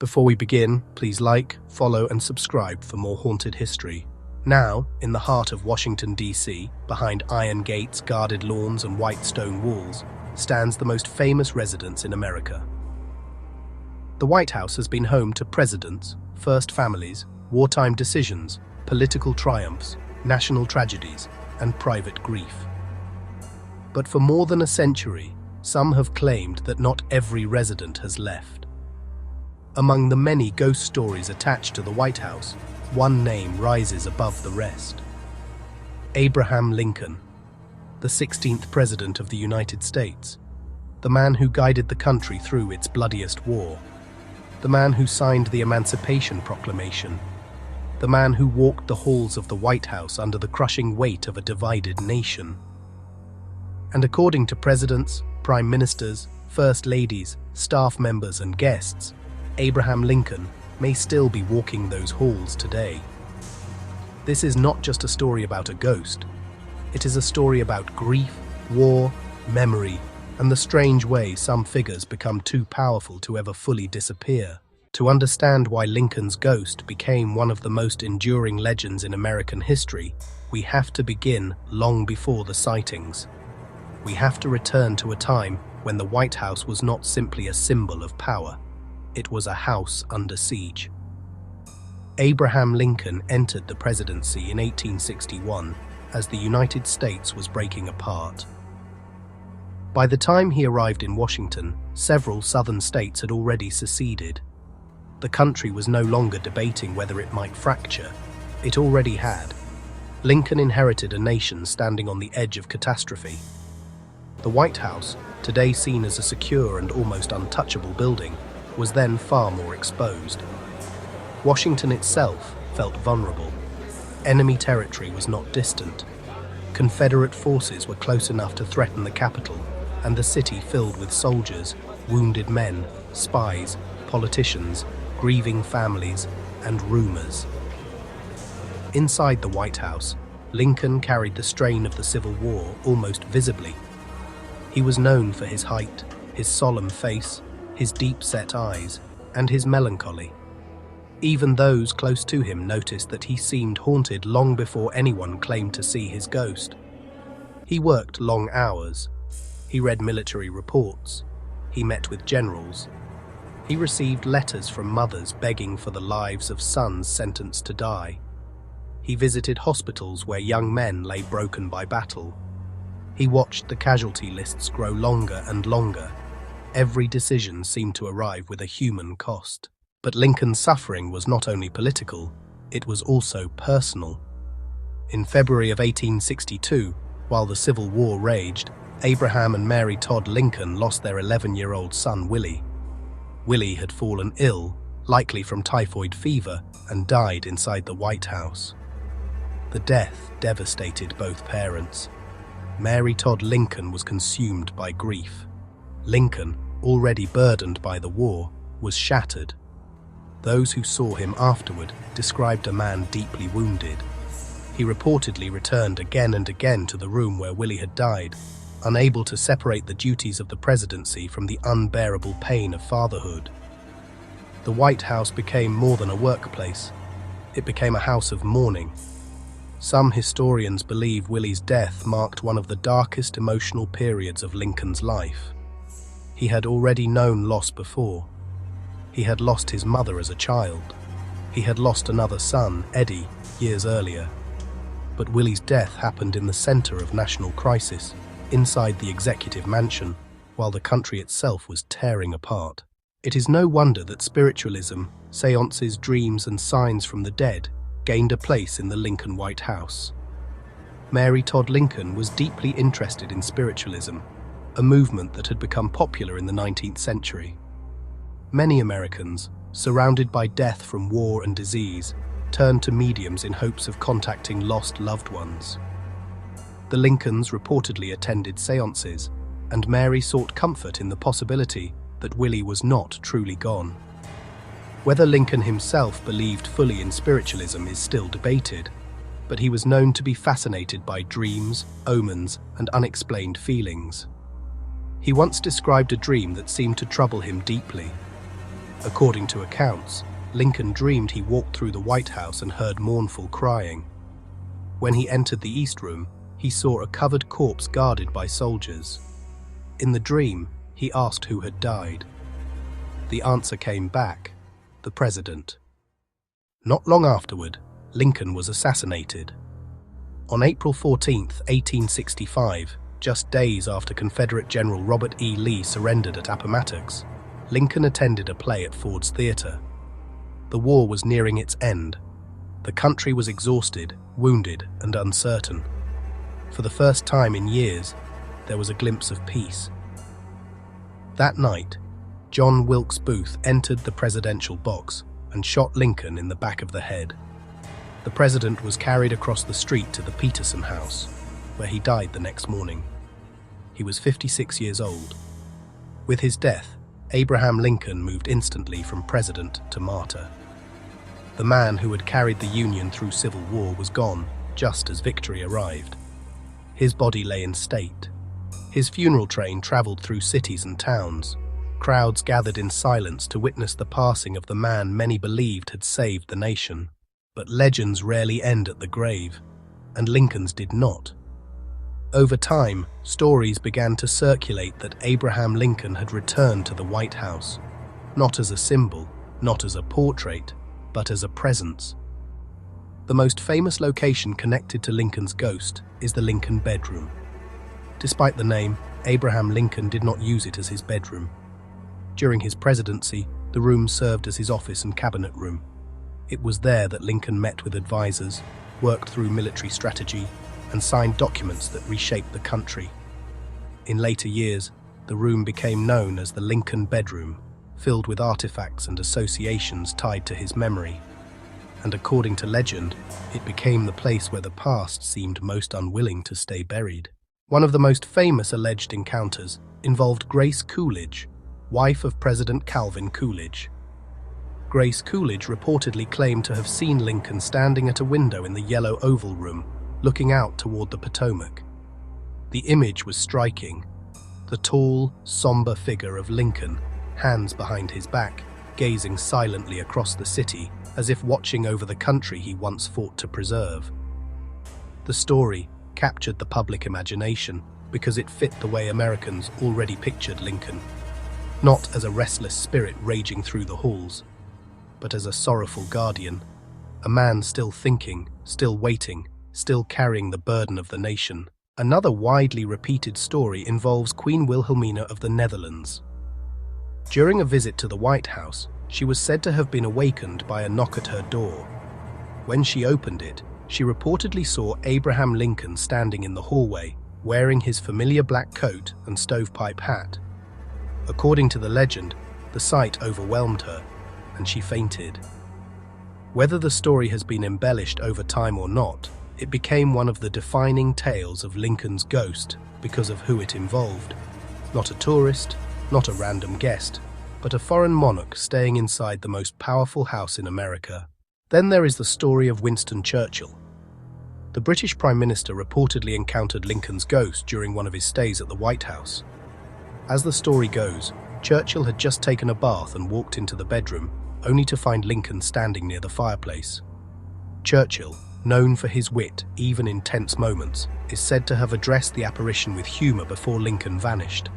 Before we begin, please like, follow, and subscribe for more haunted history. Now, in the heart of Washington, D.C., behind iron gates, guarded lawns, and white stone walls, stands the most famous residence in America. The White House has been home to presidents, first families, wartime decisions, political triumphs, national tragedies, and private grief. But for more than a century, some have claimed that not every resident has left. Among the many ghost stories attached to the White House, one name rises above the rest. Abraham Lincoln, the 16th President of the United States, the man who guided the country through its bloodiest war, the man who signed the Emancipation Proclamation, the man who walked the halls of the White House under the crushing weight of a divided nation. And according to presidents, prime ministers, first ladies, staff members, and guests, Abraham Lincoln may still be walking those halls today. This is not just a story about a ghost. It is a story about grief, war, memory, and the strange way some figures become too powerful to ever fully disappear. To understand why Lincoln's ghost became one of the most enduring legends in American history, we have to begin long before the sightings. We have to return to a time when the White House was not simply a symbol of power. It was a house under siege. Abraham Lincoln entered the presidency in 1861 as the United States was breaking apart. By the time he arrived in Washington, several southern states had already seceded. The country was no longer debating whether it might fracture. It already had. Lincoln inherited a nation standing on the edge of catastrophe. The White House, today seen as a secure and almost untouchable building, was then far more exposed. Washington itself felt vulnerable. Enemy territory was not distant. Confederate forces were close enough to threaten the capital, and the city filled with soldiers, wounded men, spies, politicians, grieving families, and rumors. Inside the White House, Lincoln carried the strain of the Civil War almost visibly. He was known for his height, his solemn face, his deep-set eyes, and his melancholy. Even those close to him noticed that he seemed haunted long before anyone claimed to see his ghost. He worked long hours. He read military reports. He met with generals. He received letters from mothers begging for the lives of sons sentenced to die. He visited hospitals where young men lay broken by battle. He watched the casualty lists grow longer and longer. Every decision seemed to arrive with a human cost. But Lincoln's suffering was not only political, it was also personal. In February of 1862, while the Civil War raged, Abraham and Mary Todd Lincoln lost their 11-year-old son, Willie. Willie had fallen ill, likely from typhoid fever, and died inside the White House. The death devastated both parents. Mary Todd Lincoln was consumed by grief. Lincoln, already burdened by the war, was shattered. Those who saw him afterward described a man deeply wounded. He reportedly returned again and again to the room where Willie had died, unable to separate the duties of the presidency from the unbearable pain of fatherhood. The White House became more than a workplace. It became a house of mourning. Some historians believe Willie's death marked one of the darkest emotional periods of Lincoln's life. He had already known loss before. He had lost his mother as a child. He had lost another son, Eddie, years earlier. But Willie's death happened in the center of national crisis, inside the executive mansion, while the country itself was tearing apart. It is no wonder that spiritualism, seances, dreams, and signs from the dead gained a place in the Lincoln White House. Mary Todd Lincoln was deeply interested in spiritualism, a movement that had become popular in the 19th century. Many Americans, surrounded by death from war and disease, turned to mediums in hopes of contacting lost loved ones. The Lincolns reportedly attended seances, and Mary sought comfort in the possibility that Willie was not truly gone. Whether Lincoln himself believed fully in spiritualism is still debated, but he was known to be fascinated by dreams, omens, and unexplained feelings. He once described a dream that seemed to trouble him deeply. According to accounts, Lincoln dreamed he walked through the White House and heard mournful crying. When he entered the East Room, he saw a covered corpse guarded by soldiers. In the dream, he asked who had died. The answer came back: the president. Not long afterward, Lincoln was assassinated. On April 14, 1865, just days after Confederate General Robert E. Lee surrendered at Appomattox, Lincoln attended a play at Ford's Theater. The war was nearing its end. The country was exhausted, wounded, and uncertain. For the first time in years, there was a glimpse of peace. That night, John Wilkes Booth entered the presidential box and shot Lincoln in the back of the head. The president was carried across the street to the Peterson House, where he died the next morning. He was 56 years old. With his death, Abraham Lincoln moved instantly from president to martyr. The man who had carried the Union through civil war was gone just as victory arrived. His body lay in state. His funeral train traveled through cities and towns. Crowds gathered in silence to witness the passing of the man many believed had saved the nation. But legends rarely end at the grave, and Lincoln's did not. Over time, stories began to circulate that Abraham Lincoln had returned to the White House, not as a symbol, not as a portrait, but as a presence. The most famous location connected to Lincoln's ghost is the Lincoln bedroom. Despite the name, Abraham Lincoln did not use it as his bedroom. During his presidency, the room served as his office and cabinet room. It was there that Lincoln met with advisors, worked through military strategy, and signed documents that reshaped the country. In later years, the room became known as the Lincoln bedroom, filled with artifacts and associations tied to his memory. And according to legend, it became the place where the past seemed most unwilling to stay buried. One of the most famous alleged encounters involved Grace Coolidge, wife of President Calvin Coolidge. Grace Coolidge reportedly claimed to have seen Lincoln standing at a window in the Yellow Oval Room, looking out toward the Potomac. The image was striking. The tall, somber figure of Lincoln, hands behind his back, gazing silently across the city, as if watching over the country he once fought to preserve. The story captured the public imagination because it fit the way Americans already pictured Lincoln, not as a restless spirit raging through the halls, but as a sorrowful guardian, a man still thinking, still waiting, still carrying the burden of the nation. Another widely repeated story involves Queen Wilhelmina of the Netherlands. During a visit to the White House, she was said to have been awakened by a knock at her door. When she opened it, she reportedly saw Abraham Lincoln standing in the hallway, wearing his familiar black coat and stovepipe hat. According to the legend, the sight overwhelmed her, and she fainted. Whether the story has been embellished over time or not, it became one of the defining tales of Lincoln's ghost because of who it involved. Not a tourist, not a random guest, but a foreign monarch staying inside the most powerful house in America. Then there is the story of Winston Churchill. The British Prime Minister reportedly encountered Lincoln's ghost during one of his stays at the White House. As the story goes, Churchill had just taken a bath and walked into the bedroom, only to find Lincoln standing near the fireplace. Churchill, known for his wit even in tense moments, is said to have addressed the apparition with humor before Lincoln vanished.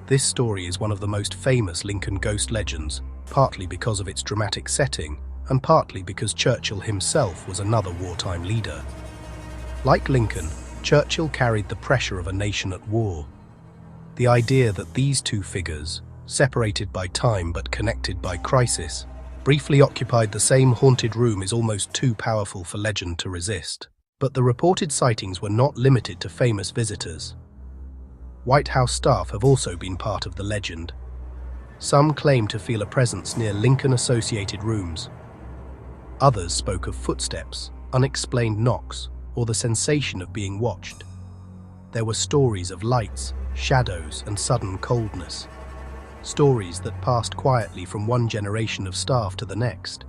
This story is one of the most famous Lincoln ghost legends, partly because of its dramatic setting, and partly because Churchill himself was another wartime leader. Like Lincoln, Churchill carried the pressure of a nation at war. The idea that these two figures, separated by time but connected by crisis, briefly occupied the same haunted room is almost too powerful for legend to resist. But the reported sightings were not limited to famous visitors. White House staff have also been part of the legend. Some claim to feel a presence near Lincoln-associated rooms. Others spoke of footsteps, unexplained knocks, or the sensation of being watched. There were stories of lights, shadows, and sudden coldness. Stories that passed quietly from one generation of staff to the next.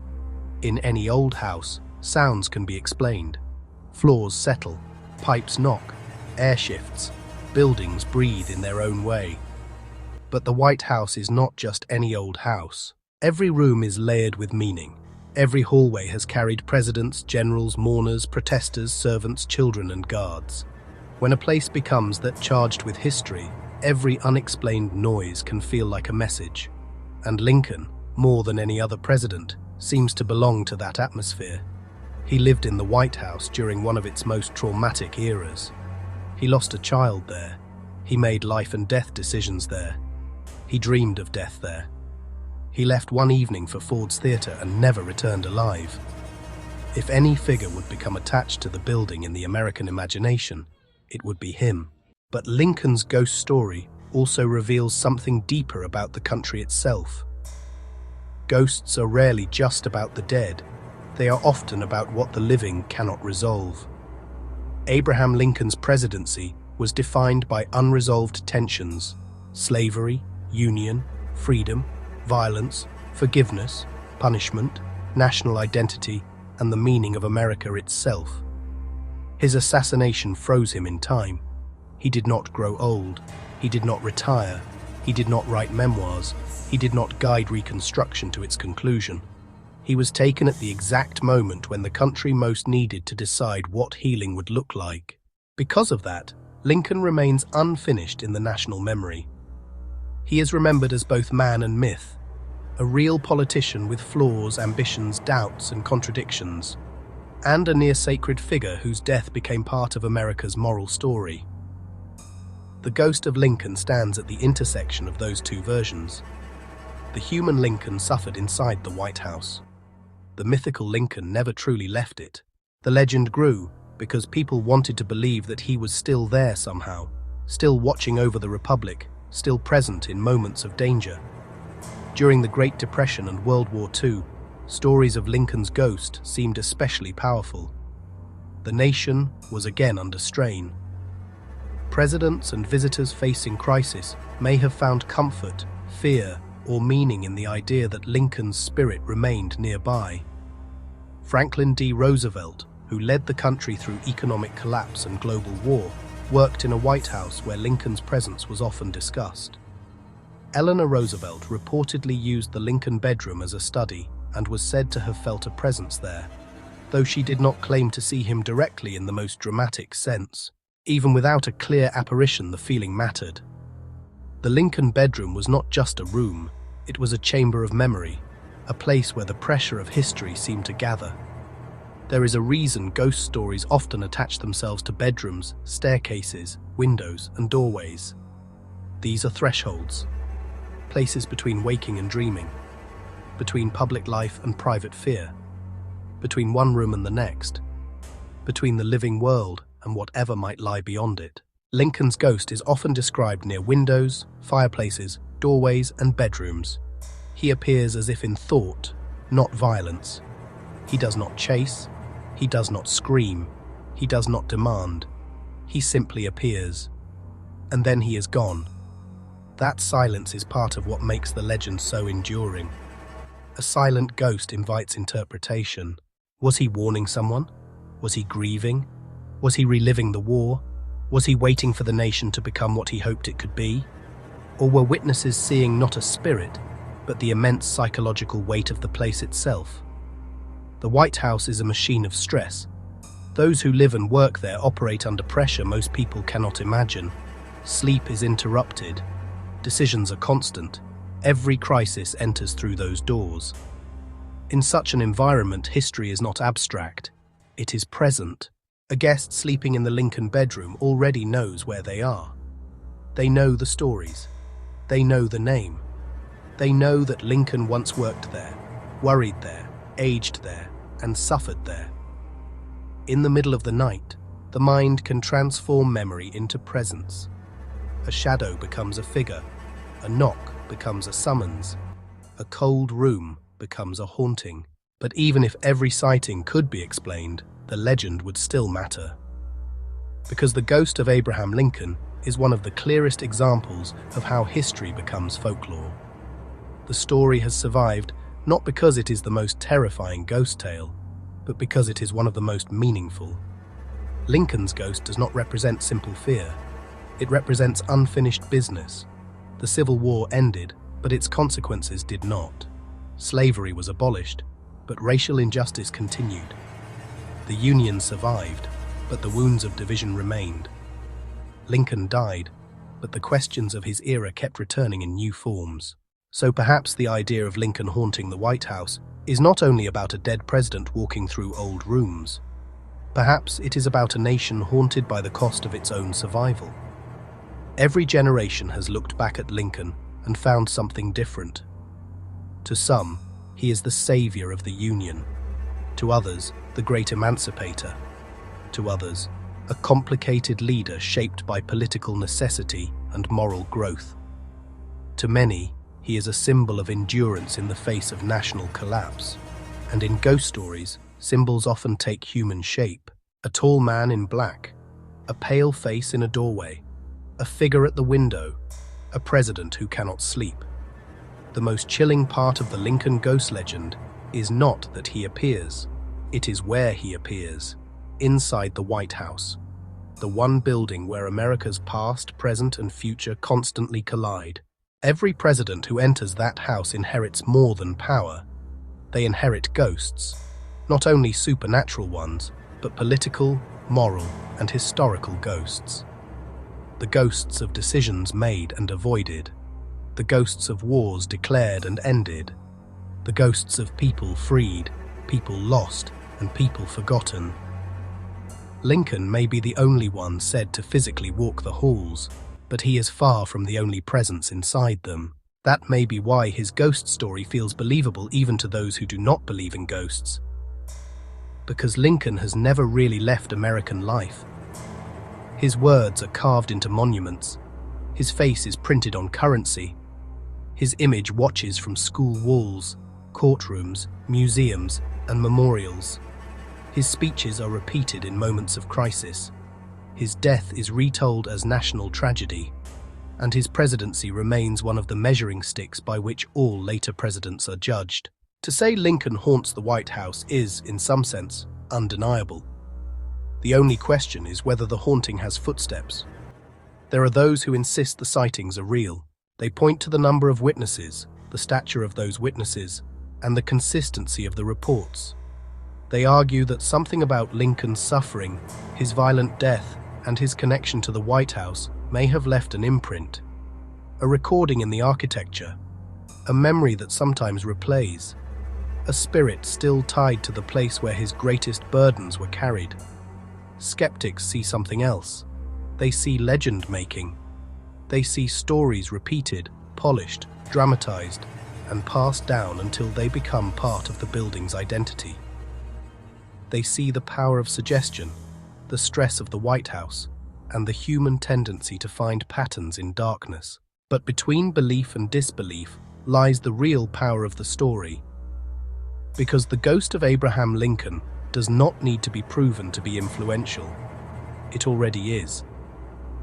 In any old house, sounds can be explained. Floors settle, pipes knock, air shifts, buildings breathe in their own way. But the White House is not just any old house. Every room is layered with meaning. Every hallway has carried presidents, generals, mourners, protesters, servants, children, and guards. When a place becomes that charged with history, every unexplained noise can feel like a message. And Lincoln, more than any other president, seems to belong to that atmosphere. He lived in the White House during one of its most traumatic eras. He lost a child there. He made life and death decisions there. He dreamed of death there. He left one evening for Ford's Theatre and never returned alive. If any figure would become attached to the building in the American imagination, it would be him. But Lincoln's ghost story also reveals something deeper about the country itself. Ghosts are rarely just about the dead. They are often about what the living cannot resolve. Abraham Lincoln's presidency was defined by unresolved tensions: slavery, union, freedom, violence, forgiveness, punishment, national identity, and the meaning of America itself. His assassination froze him in time. He did not grow old. He did not retire. He did not write memoirs. He did not guide Reconstruction to its conclusion. He was taken at the exact moment when the country most needed to decide what healing would look like. Because of that, Lincoln remains unfinished in the national memory. He is remembered as both man and myth, a real politician with flaws, ambitions, doubts, and contradictions, and a near-sacred figure whose death became part of America's moral story. The ghost of Lincoln stands at the intersection of those two versions. The human Lincoln suffered inside the White House. The mythical Lincoln never truly left it. The legend grew because people wanted to believe that he was still there somehow, still watching over the Republic, still present in moments of danger. During the Great Depression and World War II, stories of Lincoln's ghost seemed especially powerful. The nation was again under strain. Presidents and visitors facing crisis may have found comfort, fear, or meaning in the idea that Lincoln's spirit remained nearby. Franklin D. Roosevelt, who led the country through economic collapse and global war, worked in a White House where Lincoln's presence was often discussed. Eleanor Roosevelt reportedly used the Lincoln bedroom as a study and was said to have felt a presence there, though she did not claim to see him directly in the most dramatic sense. Even without a clear apparition, the feeling mattered. The Lincoln bedroom was not just a room, it was a chamber of memory, a place where the pressure of history seemed to gather. There is a reason ghost stories often attach themselves to bedrooms, staircases, windows, and doorways. These are thresholds, places between waking and dreaming, between public life and private fear, between one room and the next, between the living world and whatever might lie beyond it. Lincoln's ghost is often described near windows, fireplaces, doorways, and bedrooms. He appears as if in thought, not violence. He does not chase. He does not scream. He does not demand. He simply appears. And then he is gone. That silence is part of what makes the legend so enduring. A silent ghost invites interpretation. Was he warning someone? Was he grieving? Was he reliving the war? Was he waiting for the nation to become what he hoped it could be? Or were witnesses seeing not a spirit, but the immense psychological weight of the place itself? The White House is a machine of stress. Those who live and work there operate under pressure most people cannot imagine. Sleep is interrupted. Decisions are constant. Every crisis enters through those doors. In such an environment, history is not abstract. It is present. A guest sleeping in the Lincoln bedroom already knows where they are. They know the stories. They know the name. They know that Lincoln once worked there, worried there, aged there, and suffered there. In the middle of the night, the mind can transform memory into presence. A shadow becomes a figure. A knock becomes a summons. A cold room becomes a haunting. But even if every sighting could be explained, the legend would still matter. Because the ghost of Abraham Lincoln is one of the clearest examples of how history becomes folklore. The story has survived not because it is the most terrifying ghost tale, but because it is one of the most meaningful. Lincoln's ghost does not represent simple fear. It represents unfinished business. The Civil War ended, but its consequences did not. Slavery was abolished, but racial injustice continued. The Union survived, but the wounds of division remained. Lincoln died, but the questions of his era kept returning in new forms. So perhaps the idea of Lincoln haunting the White House is not only about a dead president walking through old rooms. Perhaps it is about a nation haunted by the cost of its own survival. Every generation has looked back at Lincoln and found something different. To some, he is the savior of the Union. To others, the great emancipator. To others, a complicated leader shaped by political necessity and moral growth. To many, he is a symbol of endurance in the face of national collapse. And in ghost stories, symbols often take human shape. A tall man in black, a pale face in a doorway, a figure at the window, a president who cannot sleep. The most chilling part of the Lincoln ghost legend is not that he appears, it is where he appears, inside the White House, the one building where America's past, present, and future constantly collide. Every president who enters that house inherits more than power. They inherit ghosts, not only supernatural ones, but political, moral, and historical ghosts. The ghosts of decisions made and avoided. The ghosts of wars declared and ended. The ghosts of people freed, people lost, and people forgotten. Lincoln may be the only one said to physically walk the halls, but he is far from the only presence inside them. That may be why his ghost story feels believable even to those who do not believe in ghosts. Because Lincoln has never really left American life. His words are carved into monuments. His face is printed on currency. His image watches from school walls, courtrooms, museums, and memorials. His speeches are repeated in moments of crisis. His death is retold as national tragedy, and his presidency remains one of the measuring sticks by which all later presidents are judged. To say Lincoln haunts the White House is, in some sense, undeniable. The only question is whether the haunting has footsteps. There are those who insist the sightings are real. They point to the number of witnesses, the stature of those witnesses, and the consistency of the reports. They argue that something about Lincoln's suffering, his violent death, and his connection to the White House may have left an imprint, a recording in the architecture, a memory that sometimes replays, a spirit still tied to the place where his greatest burdens were carried. Skeptics see something else. They see legend-making. They see stories repeated, polished, dramatized, and passed down until they become part of the building's identity. They see the power of suggestion, the stress of the White House, and the human tendency to find patterns in darkness. But between belief and disbelief lies the real power of the story. Because the ghost of Abraham Lincoln does not need to be proven to be influential. It already is.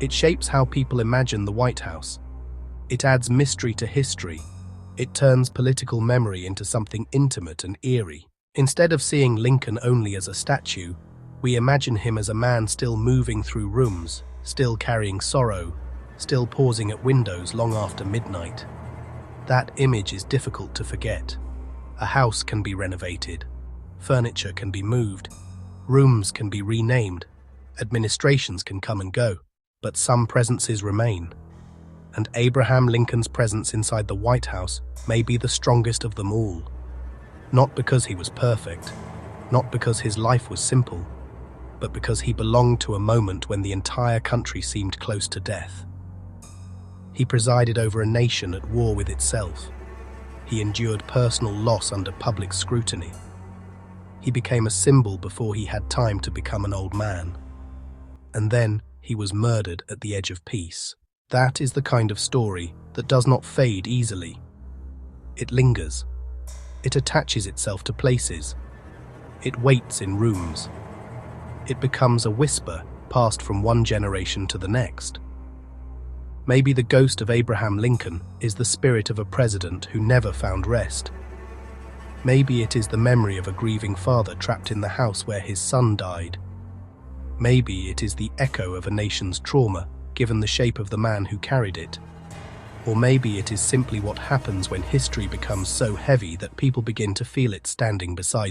It shapes how people imagine the White House. It adds mystery to history. It turns political memory into something intimate and eerie. Instead of seeing Lincoln only as a statue, we imagine him as a man still moving through rooms, still carrying sorrow, still pausing at windows long after midnight. That image is difficult to forget. A house can be renovated, furniture can be moved, rooms can be renamed, administrations can come and go, but some presences remain. And Abraham Lincoln's presence inside the White House may be the strongest of them all. Not because he was perfect, not because his life was simple, but because he belonged to a moment when the entire country seemed close to death. He presided over a nation at war with itself. He endured personal loss under public scrutiny. He became a symbol before he had time to become an old man. And then he was murdered at the edge of peace. That is the kind of story that does not fade easily. It lingers. It attaches itself to places. It waits in rooms. It becomes a whisper passed from one generation to the next. Maybe the ghost of Abraham Lincoln is the spirit of a president who never found rest. Maybe it is the memory of a grieving father trapped in the house where his son died. Maybe it is the echo of a nation's trauma, given the shape of the man who carried it. Or maybe it is simply what happens when history becomes so heavy that people begin to feel it standing beside